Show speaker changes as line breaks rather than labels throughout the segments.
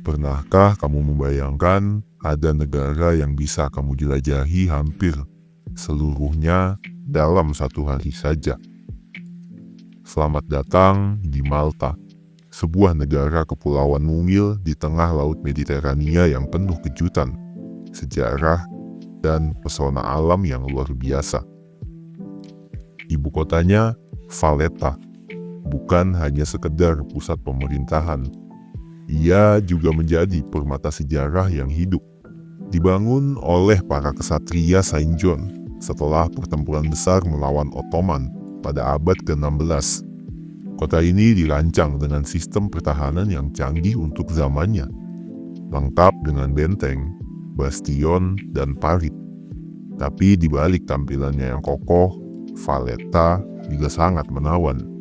Pernahkah kamu membayangkan ada negara yang bisa kamu jelajahi hampir seluruhnya dalam satu hari saja? Selamat datang di Malta, sebuah negara kepulauan mungil di tengah Laut Mediterania yang penuh kejutan, sejarah, dan pesona alam yang luar biasa. Ibu kotanya Valletta, bukan hanya sekedar pusat pemerintahan. Ia juga menjadi permata sejarah yang hidup, dibangun oleh para kesatria Saint John setelah pertempuran besar melawan Ottoman pada abad ke-16. Kota ini dirancang dengan sistem pertahanan yang canggih untuk zamannya, lengkap dengan benteng, bastion, dan parit. Tapi di balik tampilannya yang kokoh, Valletta juga sangat menawan.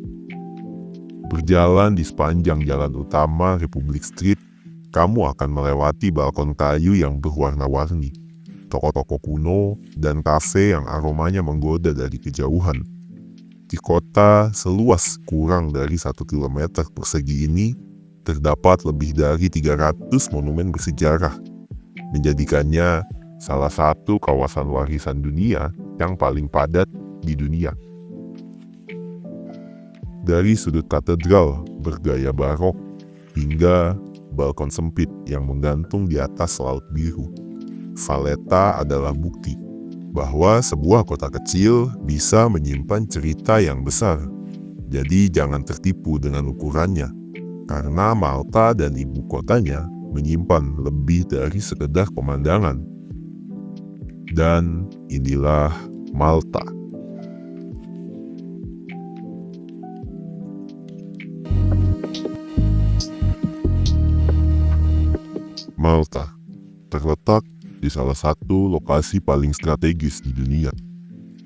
Berjalan di sepanjang jalan utama Republic Street, kamu akan melewati balkon kayu yang berwarna-warni, toko-toko kuno, dan kafe yang aromanya menggoda dari kejauhan. Di kota seluas kurang dari 1 kilometer persegi ini, terdapat lebih dari 300 monumen bersejarah, menjadikannya salah satu kawasan warisan dunia yang paling padat di dunia. Dari sudut katedral bergaya barok hingga balkon sempit yang menggantung di atas laut biru, Valletta adalah bukti bahwa sebuah kota kecil bisa menyimpan cerita yang besar. Jadi jangan tertipu dengan ukurannya, karena Malta dan ibu kotanya menyimpan lebih dari sekedar pemandangan. Dan inilah Malta. Malta terletak di salah satu lokasi paling strategis di dunia,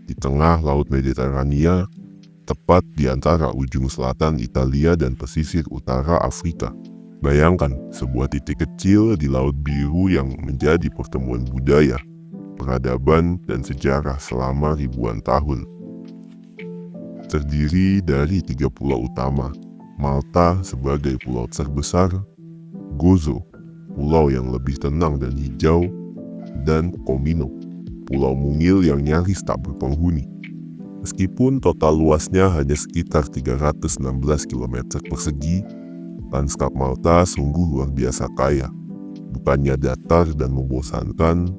di tengah Laut Mediterania, tepat di antara ujung selatan Italia dan pesisir utara Afrika. Bayangkan sebuah titik kecil di Laut Biru yang menjadi pertemuan budaya, peradaban, dan sejarah selama ribuan tahun. Terdiri dari 3 pulau utama, Malta sebagai pulau terbesar, Gozo, pulau yang lebih tenang dan hijau, dan Comino, pulau mungil yang nyaris tak berpenghuni. Meskipun total luasnya hanya sekitar 316 km persegi, lanskap Malta sungguh luar biasa kaya. Bukannya datar dan membosankan,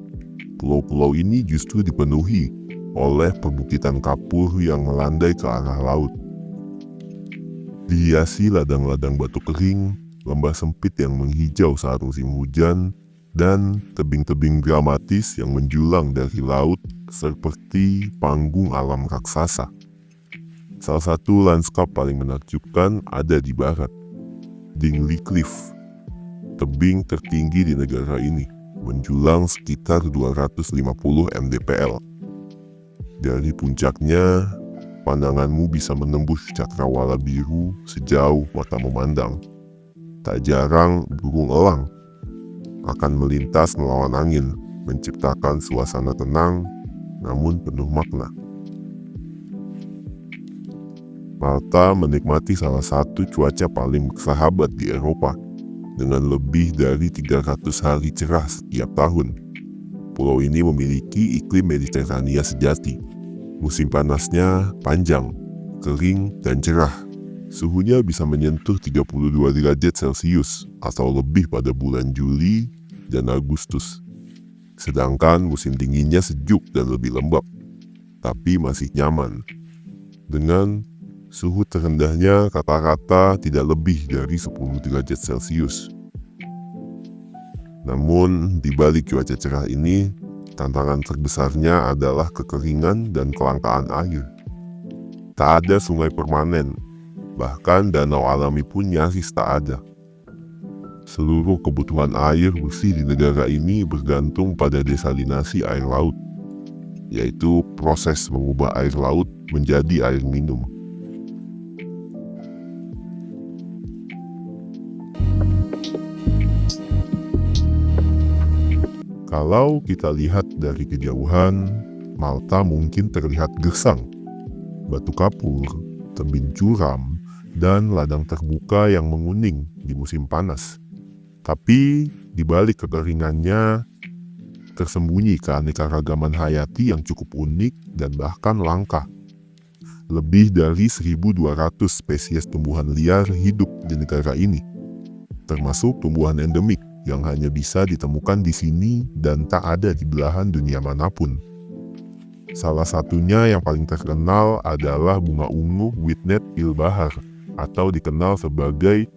pulau-pulau ini justru dipenuhi oleh perbukitan kapur yang melandai ke arah laut. Dihiasi ladang-ladang batu kering, lembah sempit yang menghijau saat musim hujan, dan tebing-tebing dramatis yang menjulang dari laut seperti panggung alam raksasa. Salah satu lanskap paling menakjubkan ada di barat, Dingley Cliff, tebing tertinggi di negara ini, menjulang sekitar 250 mdpl. Dari puncaknya, pandanganmu bisa menembus cakrawala biru sejauh mata memandang. Tak jarang burung elang akan melintas melawan angin, menciptakan suasana tenang namun penuh makna. Malta menikmati salah satu cuaca paling bersahabat di Eropa, dengan lebih dari 300 hari cerah setiap tahun. Pulau ini memiliki iklim Mediterania sejati. Musim panasnya panjang, kering, dan cerah. Suhunya bisa menyentuh 32 derajat Celcius atau lebih pada bulan Juli dan Agustus. Sedangkan musim dinginnya sejuk dan lebih lembab, tapi masih nyaman. Dengan suhu terendahnya rata-rata tidak lebih dari 10 derajat Celcius. Namun, di balik cuaca cerah ini, tantangan terbesarnya adalah kekeringan dan kelangkaan air. Tak ada sungai permanen, bahkan danau alami pun nyaris tak ada. Seluruh kebutuhan air bersih di negara ini bergantung pada desalinasi air laut, yaitu proses mengubah air laut menjadi air minum. Kalau kita lihat dari kejauhan, Malta mungkin terlihat gersang. Batu kapur, tebing curam, dan ladang terbuka yang menguning di musim panas. Tapi di balik kekeringannya tersembunyi keanekaragaman hayati yang cukup unik dan bahkan langka. Lebih dari 1.200 spesies tumbuhan liar hidup di negara ini, termasuk tumbuhan endemik yang hanya bisa ditemukan di sini dan tak ada di belahan dunia manapun. Salah satunya yang paling terkenal adalah bunga ungu Witnett ilbahar, atau dikenal sebagai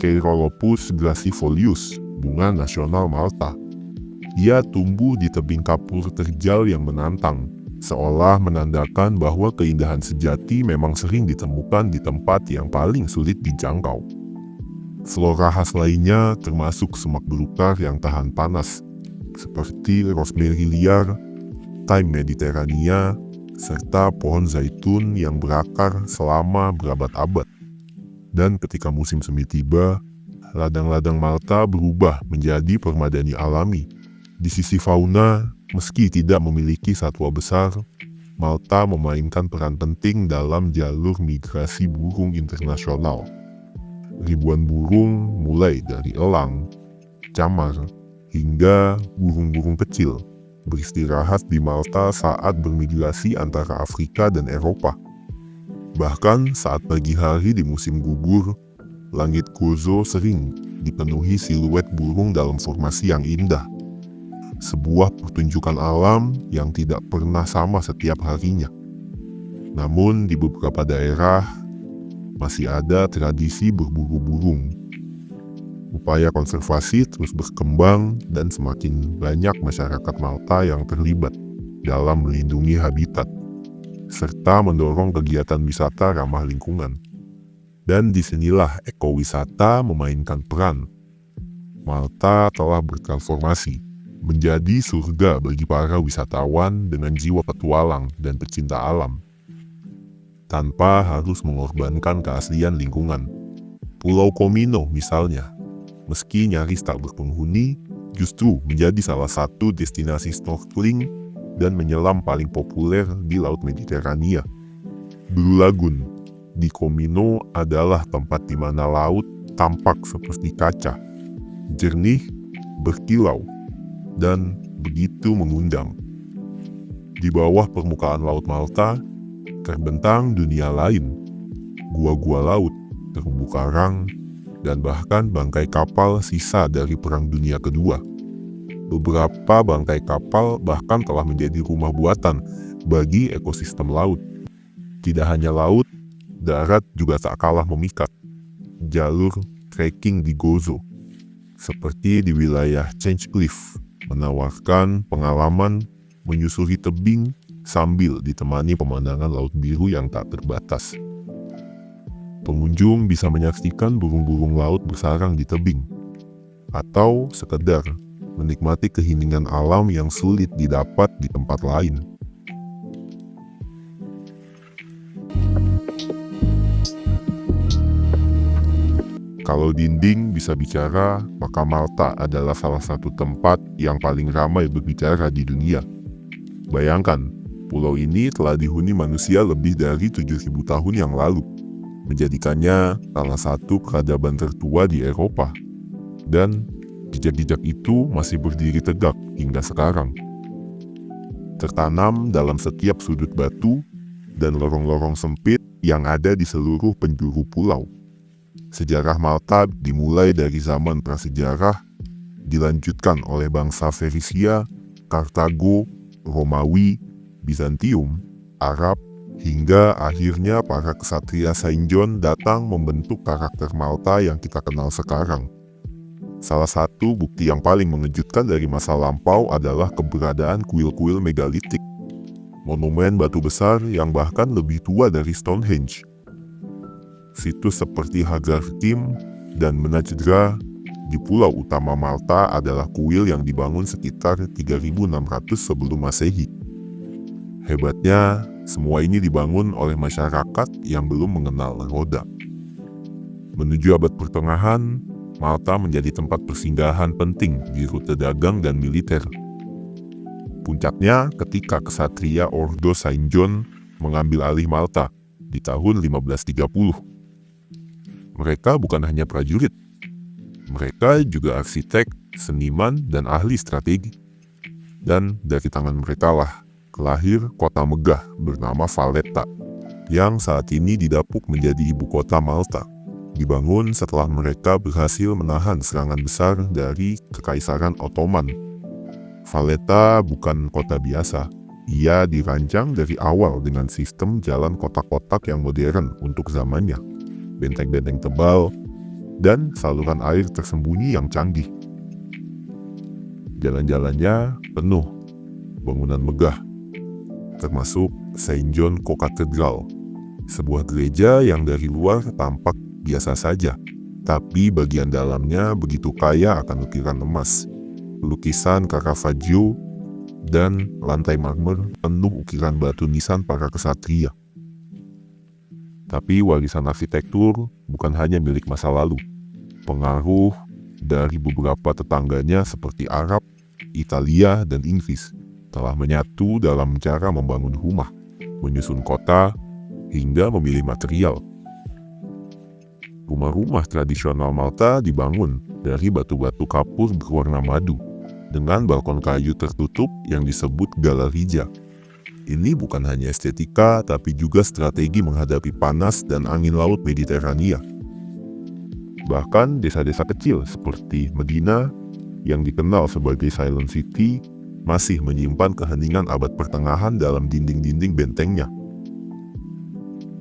Caerulopus gracifolius, bunga nasional Malta. Ia tumbuh di tebing kapur terjal yang menantang, seolah menandakan bahwa keindahan sejati memang sering ditemukan di tempat yang paling sulit dijangkau. Flora khas lainnya termasuk semak belukar yang tahan panas, seperti rosemary liar, thyme mediterranea, serta pohon zaitun yang berakar selama berabad-abad. Dan ketika musim semi tiba, ladang-ladang Malta berubah menjadi permadani alami. Di sisi fauna, meski tidak memiliki satwa besar, Malta memainkan peran penting dalam jalur migrasi burung internasional. Ribuan burung mulai dari elang, camar, hingga burung-burung kecil beristirahat di Malta saat bermigrasi antara Afrika dan Eropa. Bahkan saat pagi hari di musim gugur, langit Gozo sering dipenuhi siluet burung dalam formasi yang indah. Sebuah pertunjukan alam yang tidak pernah sama setiap harinya. Namun di beberapa daerah masih ada tradisi berburu burung. Upaya konservasi terus berkembang dan semakin banyak masyarakat Malta yang terlibat dalam melindungi habitat, serta mendorong kegiatan wisata ramah lingkungan. Dan disinilah ekowisata memainkan peran. Malta telah bertransformasi menjadi surga bagi para wisatawan dengan jiwa petualang dan pecinta alam, tanpa harus mengorbankan keaslian lingkungan. Pulau Comino misalnya, meski nyaris tak berpenghuni, justru menjadi salah satu destinasi snorkeling dan menyelam paling populer di Laut Mediterania. Blue Lagoon di Comino adalah tempat di mana laut tampak seperti kaca, jernih, berkilau, dan begitu mengundang. Di bawah permukaan Laut Malta terbentang dunia lain, gua-gua laut, terumbu karang, dan bahkan bangkai kapal sisa dari Perang Dunia Kedua. Beberapa bangkai kapal bahkan telah menjadi rumah buatan bagi ekosistem laut. Tidak hanya laut, darat juga tak kalah memikat. Jalur trekking di Gozo, seperti di wilayah Change-Cliff, menawarkan pengalaman menyusuri tebing sambil ditemani pemandangan laut biru yang tak terbatas. Pengunjung bisa menyaksikan burung-burung laut bersarang di tebing, atau sekedar menikmati keheningan alam yang sulit didapat di tempat lain. Kalau dinding bisa bicara, maka Malta adalah salah satu tempat yang paling ramai berbicara di dunia. Bayangkan, pulau ini telah dihuni manusia lebih dari 7.000 tahun yang lalu, menjadikannya salah satu peradaban tertua di Eropa. Dan jejak-jejak itu masih berdiri tegak hingga sekarang. Tertanam dalam setiap sudut batu dan lorong-lorong sempit yang ada di seluruh penjuru pulau. Sejarah Malta dimulai dari zaman prasejarah, dilanjutkan oleh bangsa Fenisia, Kartago, Romawi, Bizantium, Arab, hingga akhirnya para ksatria Saint John datang membentuk karakter Malta yang kita kenal sekarang. Salah satu bukti yang paling mengejutkan dari masa lampau adalah keberadaan kuil-kuil megalitik, monumen batu besar yang bahkan lebih tua dari Stonehenge. Situs seperti Hagar Tim dan Menajdra di pulau utama Malta adalah kuil yang dibangun sekitar 3.600 sebelum Masehi. Hebatnya, semua ini dibangun oleh masyarakat yang belum mengenal roda. Menuju abad pertengahan, Malta menjadi tempat persinggahan penting di rute dagang dan militer. Puncaknya ketika ksatria Ordo Saint John mengambil alih Malta di tahun 1530. Mereka bukan hanya prajurit, Mereka juga arsitek, seniman, dan ahli strategi. Dan dari tangan mereka lah lahir kota megah bernama Valletta, yang saat ini didapuk menjadi ibu kota Malta. Dibangun setelah mereka berhasil menahan serangan besar dari Kekaisaran Ottoman. Valletta bukan kota biasa. Ia dirancang dari awal dengan sistem jalan kotak-kotak yang modern untuk zamannya, benteng-benteng tebal, dan saluran air tersembunyi yang canggih. Jalan-jalannya penuh bangunan megah, termasuk Saint John Cathedral, sebuah gereja yang dari luar tampak biasa saja, tapi bagian dalamnya begitu kaya akan ukiran emas, lukisan Caravaggio, dan lantai marmer penuh ukiran batu nisan para kesatria. Tapi warisan arsitektur bukan hanya milik masa lalu. Pengaruh dari beberapa tetangganya seperti Arab, Italia, dan Inggris telah menyatu dalam cara membangun rumah, menyusun kota, hingga memilih material. Rumah-rumah tradisional Malta dibangun dari batu-batu kapur berwarna madu, dengan balkon kayu tertutup yang disebut galerija. Ini bukan hanya estetika, tapi juga strategi menghadapi panas dan angin laut Mediterania. Bahkan desa-desa kecil seperti Medina, yang dikenal sebagai Silent City, masih menyimpan keheningan abad pertengahan dalam dinding-dinding bentengnya.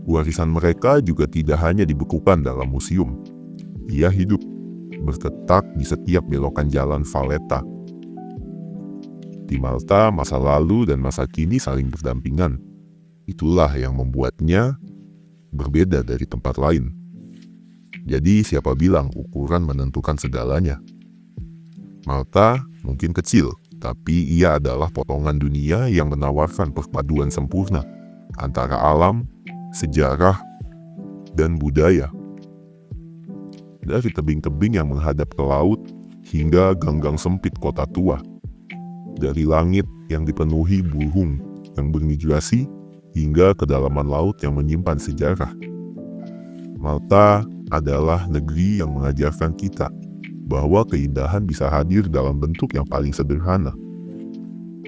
Warisan mereka juga tidak hanya dibekukan dalam museum. Ia hidup, berdetak di setiap belokan jalan Valletta. Di Malta, masa lalu dan masa kini saling berdampingan. Itulah yang membuatnya berbeda dari tempat lain. Jadi siapa bilang ukuran menentukan segalanya? Malta mungkin kecil, tapi ia adalah potongan dunia yang menawarkan perpaduan sempurna antara alam, sejarah, dan budaya. Dari tebing-tebing yang menghadap ke laut hingga gang-gang sempit kota tua. Dari langit yang dipenuhi burung yang bermigrasi hingga kedalaman laut yang menyimpan sejarah. Malta adalah negeri yang mengajarkan kita bahwa keindahan bisa hadir dalam bentuk yang paling sederhana.